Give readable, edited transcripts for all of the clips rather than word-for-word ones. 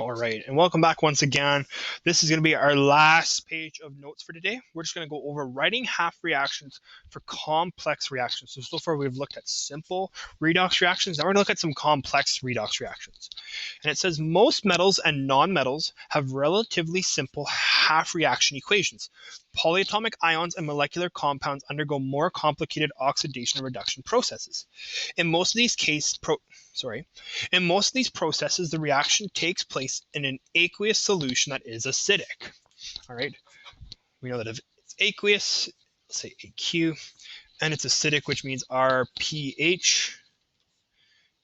All right, and welcome back once again. This is going to be our last page of notes for today. We're just going to go over writing half reactions for complex reactions. So far we've looked at simple redox reactions. Now we're going to look at some complex redox reactions. And it says most metals and nonmetals have relatively simple half reaction equations. Polyatomic ions and molecular compounds undergo more complicated oxidation and reduction processes. In most of these processes, the reaction takes place in an aqueous solution that is acidic. All right, we know that if it's aqueous, let's say AQ, and it's acidic, which means our pH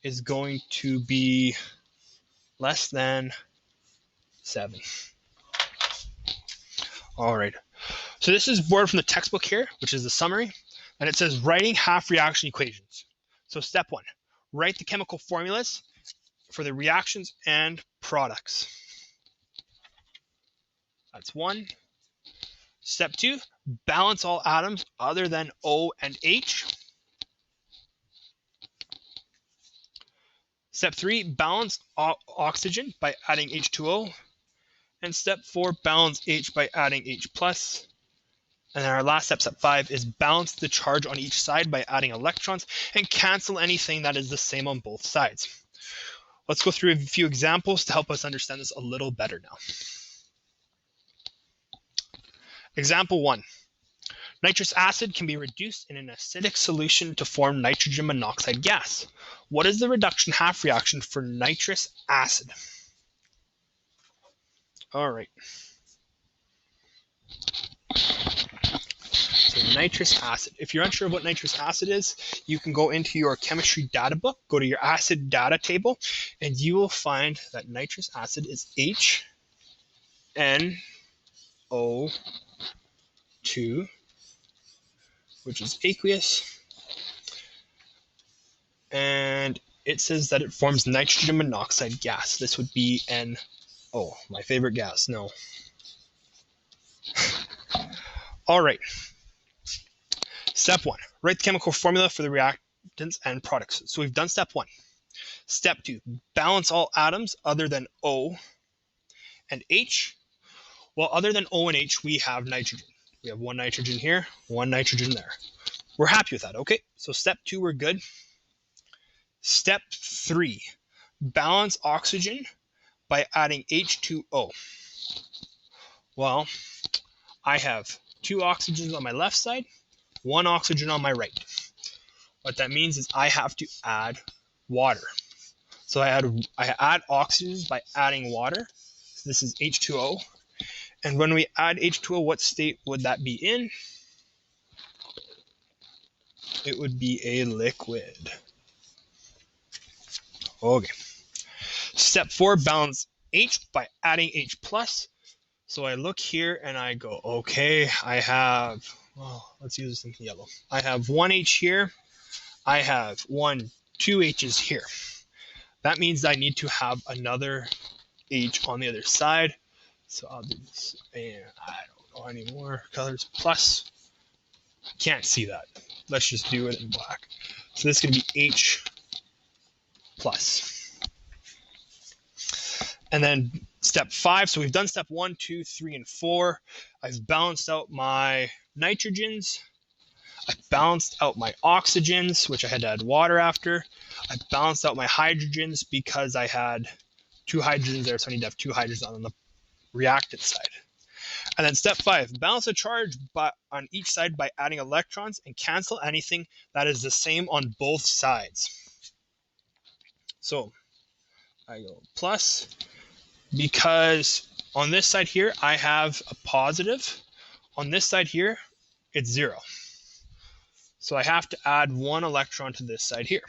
is going to be less than 7. All right, so this is borrowed from the textbook here, which is the summary, and it says writing half reaction equations. So step 1, write the chemical formulas for the reactions and products. That's 1. Step 2, balance all atoms other than O and H. Step 3, balance oxygen by adding H2O. And step 4, balance H by adding H+. And then our last step, step 5, is balance the charge on each side by adding electrons and cancel anything that is the same on both sides. Let's go through a few examples to help us understand this a little better now. Example 1. Nitrous acid can be reduced in an acidic solution to form nitrogen monoxide gas. What is the reduction half reaction for nitrous acid? All right. So nitrous acid. If you're unsure of what nitrous acid is, you can go into your chemistry data book, go to your acid data table, and you will find that nitrous acid is HNO2, which is aqueous, and it says that it forms nitrogen monoxide gas. This would be NO, my favorite gas. No. All right. Step 1, write the chemical formula for the reactants and products. So we've done step 1. Step 2, balance all atoms other than O and H. Well, other than O and H, we have nitrogen. We have one nitrogen here, one nitrogen there. We're happy with that. Okay, so step 2, we're good. Step 3, balance oxygen by adding H2O. Well, I have 2 oxygens on my left side, 1 oxygen on my right. What that means is I have to add water. So I add oxygens by adding water. So this is H2O. And when we add H2O, what state would that be in? It would be a liquid. Okay. Step 4, balance H by adding H+. So I look here and I go, okay, I have, well, let's use something yellow. I have 1 H here. I have 2 H's here. That means I need to have another H on the other side. So I'll do this, and I don't know any more colors. Plus, can't see that. Let's just do it in black. So this is going to be H+. And then step 5, so we've done step 1, 2, 3, and 4. I've balanced out my nitrogens. I balanced out my oxygens, which I had to add water after. I balanced out my hydrogens because I had 2 hydrogens there, so I need to have 2 hydrogens on the reactant side. And then step 5, balance the charge on each side by adding electrons and cancel anything that is the same on both sides. So I go plus, because on this side here I have a positive. On this side here it's 0. So I have to add 1 electron to this side here.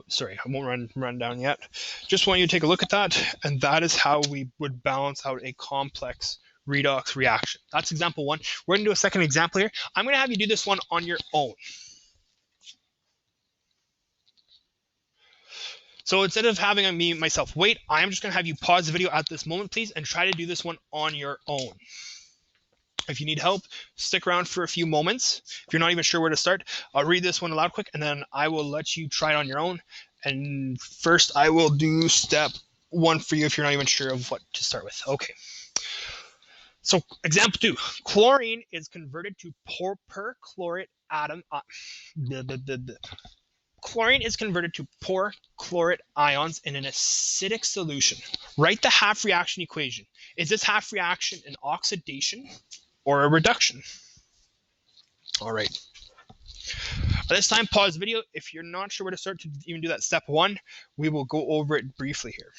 Sorry, I won't run down yet. Just want you to take a look at that, and that is how we would balance out a complex redox reaction. That's example 1. We're going to do a second example here. I'm going to have you do this one on your own. So instead of having myself wait, I'm just going to have you pause the video at this moment, please, and try to do this one on your own. If you need help, stick around for a few moments. If you're not even sure where to start, I'll read this one aloud quick, and then I will let you try it on your own. And first, I will do step 1 for you if you're not even sure of what to start with. Okay. So example 2, chlorine is converted to perchlorate atom. Chlorine is converted to perchlorate ions in an acidic solution. Write the half reaction equation. Is this half reaction an oxidation or a reduction? All right. At this time, pause the video. If you're not sure where to start to even do that step 1, we will go over it briefly here.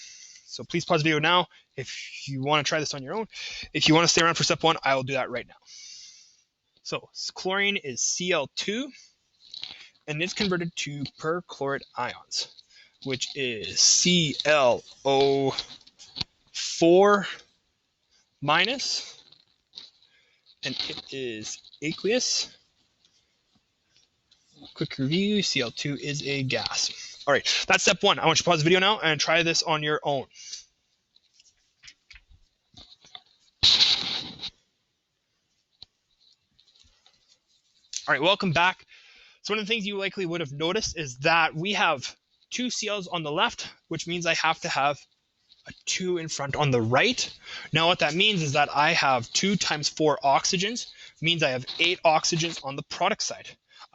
So please pause the video now if you want to try this on your own. If you want to stay around for step 1, I will do that right now. So chlorine is Cl2, and it's converted to perchlorate ions, which is ClO4 minus, and it is aqueous. Quick review, Cl2 is a gas. All right, that's step 1. I want you to pause the video now and try this on your own. All right, welcome back. So one of the things you likely would have noticed is that we have 2 Cl's on the left, which means I have to have a 2 in front on the right. Now what that means is that I have 2 times 4 oxygens, means I have 8 oxygens on the product side.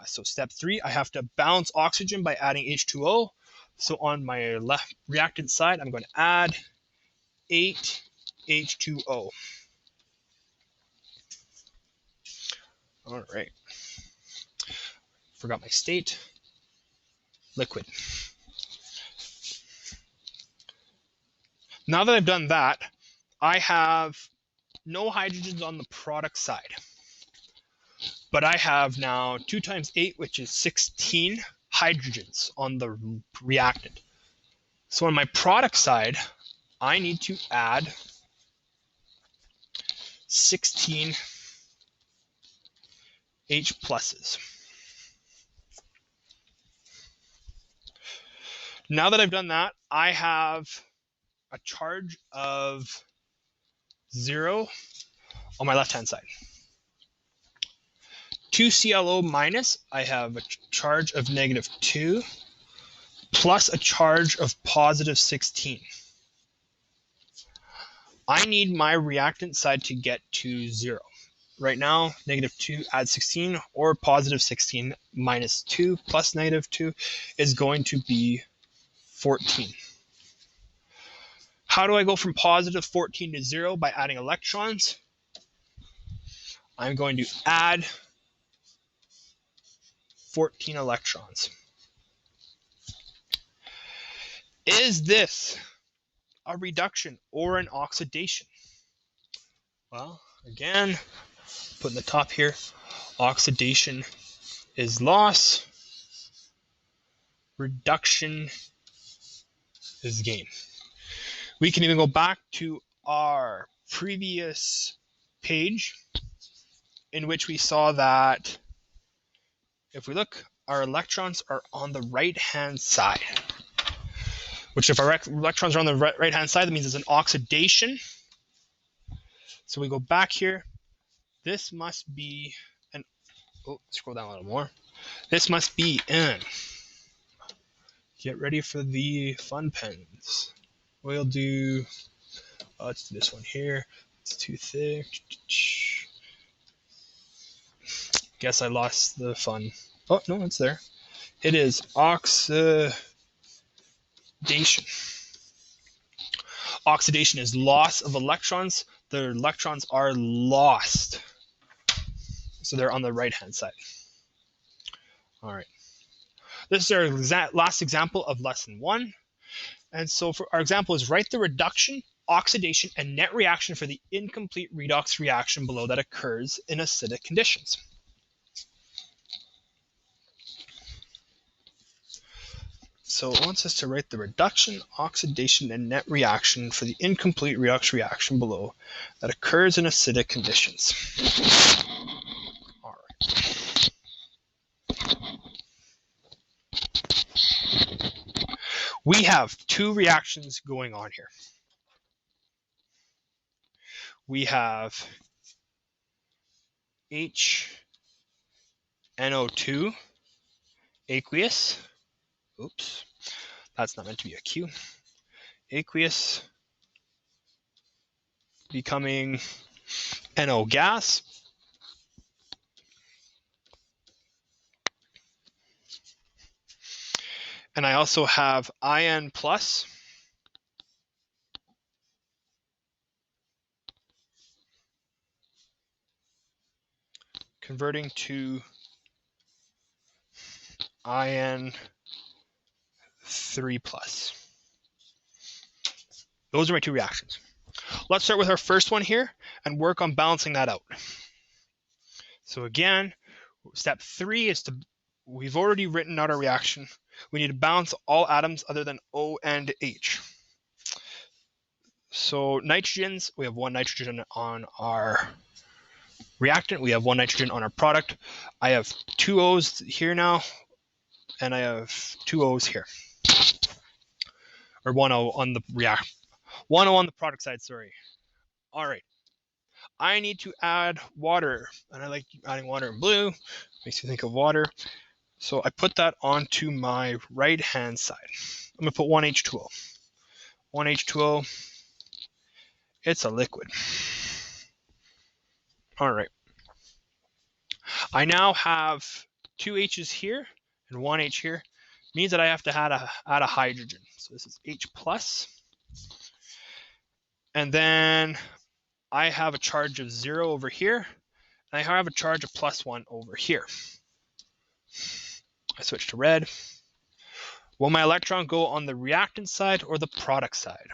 So step 3, I have to balance oxygen by adding H2O. So on my left reactant side, I'm going to add 8 H2O. All right. Forgot my state. Liquid. Now that I've done that, I have no hydrogens on the product side. But I have now 2 times 8, which is 16 hydrogens on the reactant. So on my product side, I need to add 16 H pluses. Now that I've done that, I have a charge of 0 on my left-hand side. 2 ClO minus, I have a charge of -2 plus a charge of +16. I need my reactant side to get to 0. Right now, -2 add 16, or +16 minus 2 plus -2 is going to be 14. How do I go from +14 to 0? By adding electrons. I'm going to add 14 electrons. Is this a reduction or an oxidation? Well, again, put in the top here, oxidation is loss, reduction is gain. We can even go back to our previous page in which we saw that if we look, our electrons are on the right-hand side. Which if our electrons are on the right-hand side, that means it's an oxidation. So we go back here. This must be an, oh, scroll down a little more. This must be an, get ready for the fun pens. We'll do, let's do this one here. It's too thick. Guess I lost the fun. Oh, no, it's there. It is oxidation. Oxidation is loss of electrons. The electrons are lost. So they're on the right-hand side. All right. This is our last example of lesson 1. And so for our example is write the reduction, oxidation, and net reaction for the incomplete redox reaction below that occurs in acidic conditions. So it wants us to write the reduction, oxidation, and net reaction for the incomplete redox reaction below that occurs in acidic conditions. All right. We have 2 reactions going on here. We have HNO2 aqueous. Oops, that's not meant to be a Q. Aqueous becoming NO gas. And I also have IN plus converting to IN 3 plus. Those are my two reactions. Let's start with our first one here and work on balancing that out. So again, step 3 is we've already written out our reaction. We need to balance all atoms other than O and H. So nitrogens, we have one nitrogen on our reactant, we have one nitrogen on our product. I have two O's here now, and I have two O's here. Or one O on the one O on the product side, sorry. All right. I need to add water, and I like adding water in blue. Makes me think of water. So I put that onto my right-hand side. I'm going to put one H2O. One H2O. It's a liquid. All right. I now have two H's here and one H here. Means that I have to add a hydrogen. So this is H plus. And then I have a charge of 0 over here. And I have a charge of +1 over here. I switch to red. Will my electron go on the reactant side or the product side?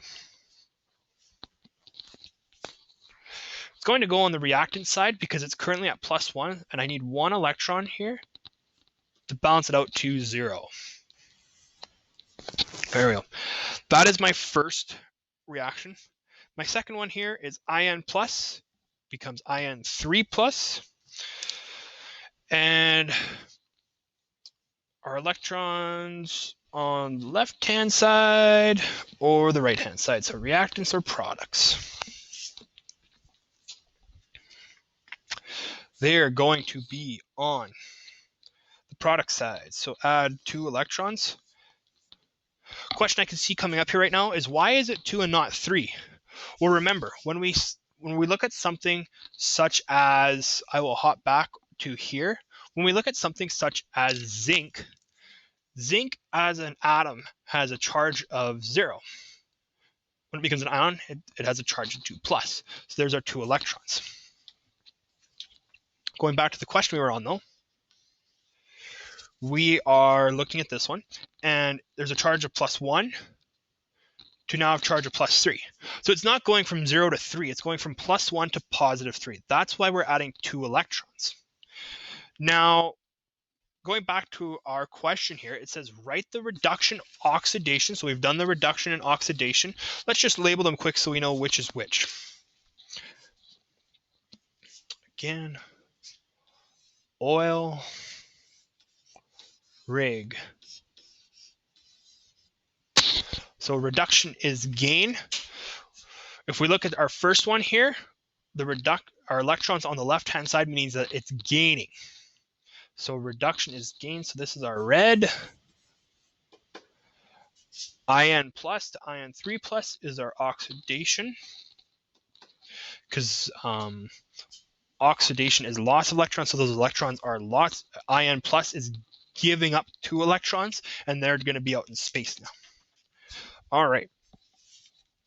It's going to go on the reactant side because it's currently at +1, and I need one electron here to balance it out to 0. There we go. That is my first reaction. My second one here is IN plus becomes IN 3 plus. And our electrons on the left-hand side or the right-hand side, so reactants or products. They're going to be on the product side, so add 2 electrons. Question I can see coming up here right now is why is it 2 and not 3? Well, remember, when we look at something such as, I will hop back to here, when we look at something such as zinc, zinc as an atom has a charge of 0. When it becomes an ion, it has a charge of 2 plus. So there's our 2 electrons. Going back to the question we were on though, we are looking at this one, and there's a charge of +1 to now have charge of +3. So it's not going from 0 to 3, it's going from +1 to +3. That's why we're adding 2 electrons. Now, going back to our question here, it says write the reduction oxidation. So we've done the reduction and oxidation. Let's just label them quick so we know which is which. Again, oil, rig. So reduction is gain. If we look at our first one here, our electrons on the left-hand side means that it's gaining. So reduction is gain. So this is our red. IN plus to IN 3 plus is our oxidation. Because oxidation is loss of electrons, so those electrons are lost. IN plus is giving up 2 electrons, and they're going to be out in space now. All right.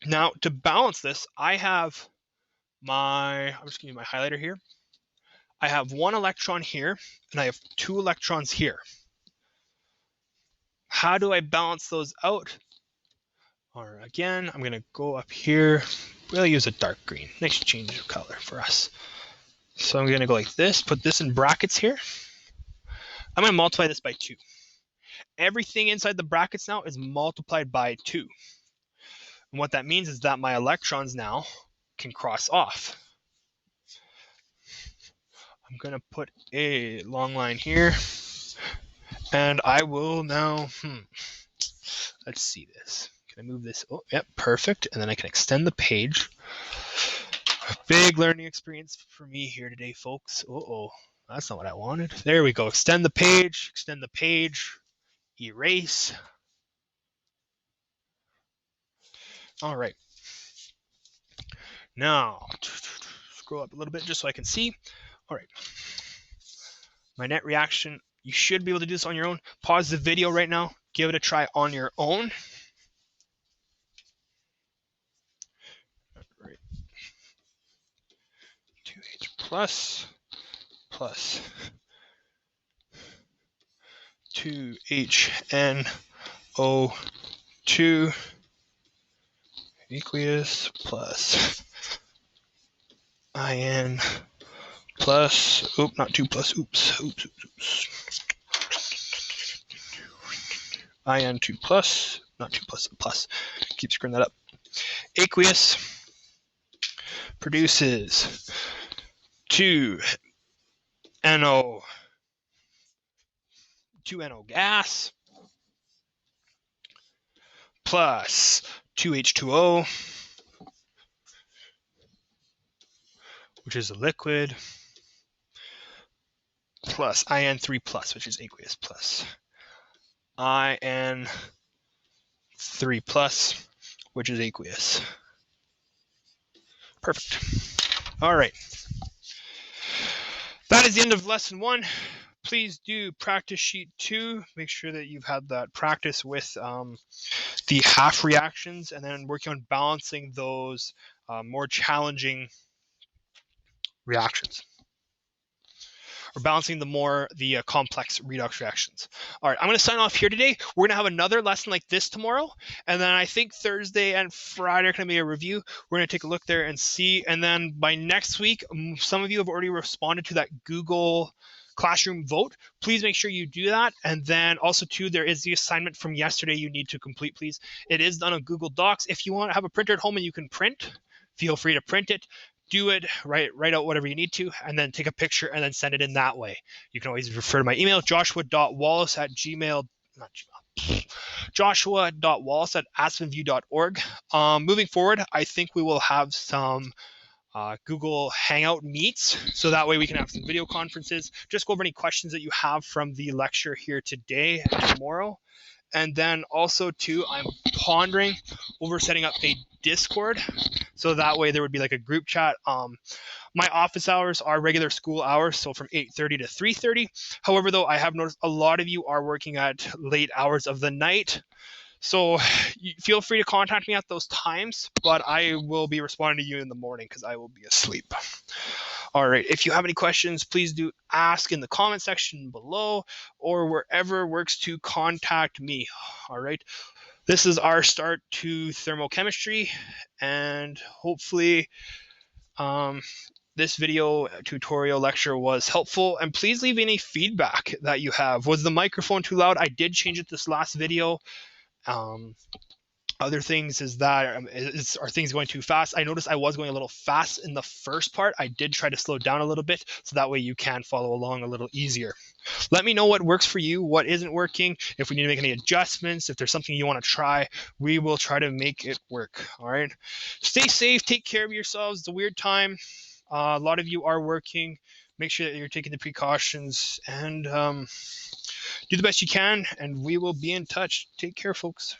Now, to balance this, I have I'm just going to use my highlighter here. I have 1 electron here, and I have 2 electrons here. How do I balance those out? Or again, I'm going to go up here. We'll use a dark green. Nice change of color for us. So I'm going to go like this, put this in brackets here. I'm going to multiply this by 2. Everything inside the brackets now is multiplied by 2. And what that means is that my electrons now can cross off. I'm going to put a long line here. And I will now, let's see this. Can I move this? Oh, yep, perfect. And then I can extend the page. Big learning experience for me here today, folks. Uh-oh, that's not what I wanted. There we go. Extend the page, erase. All right. Now, scroll up a little bit just so I can see. All right. My net reaction, you should be able to do this on your own. Pause the video right now. Give it a try on your own. Right. 2H plus 2HNO2 aqueous plus IN plus, not 2 plus, oops. IN 2 plus, not 2 plus, plus. Keep screwing that up. Aqueous produces 2NO gas plus 2H2O, which is a liquid, plus IN3 plus, which is aqueous, plus IN3 plus, which is aqueous. Perfect. All right. That is the end of lesson 1. Please do practice sheet 2. Make sure that you've had that practice with the half reactions, and then working on balancing those more challenging reactions, or balancing the complex redox reactions. All right, I'm going to sign off here today. We're going to have another lesson like this tomorrow, and then I think Thursday and Friday are going to be a review. We're going to take a look there and see, and then by next week, some of you have already responded to that Google Classroom vote. Please make sure you do that. And then also too, there is the assignment from yesterday you need to complete, please. It is done on Google Docs. If you want to have a printer at home and you can print, feel free to print it. Do it, write out whatever you need to, and then take a picture and then send it in that way. You can always refer to my email, joshua.wallace@aspenview.org. Moving forward, I think we will have some Google Hangout meets, so that way we can have some video conferences. Just go over any questions that you have from the lecture here today and tomorrow. And then also too, I'm pondering over setting up a Discord, so that way there would be like a group chat. My office hours are regular school hours, so from 8:30 to 3:30. However, though, I have noticed a lot of you are working at late hours of the night. So feel free to contact me at those times, but I will be responding to you in the morning because I will be asleep. All right, if you have any questions, please do ask in the comment section below or wherever works to contact me. All right, this is our start to thermochemistry, and hopefully this video tutorial lecture was helpful. And please leave any feedback that you have. Was the microphone too loud? I did change it this last video. Other things is that are things going too fast? I noticed I was going a little fast in the first part. I did try to slow down a little bit so that way you can follow along a little easier. Let me know what works for you, what isn't working. If we need to make any adjustments, if there's something you want to try, we will try to make it work. All right. Stay safe. Take care of yourselves. It's a weird time. A lot of you are working. Make sure that you're taking the precautions and do the best you can, and we will be in touch. Take care, folks.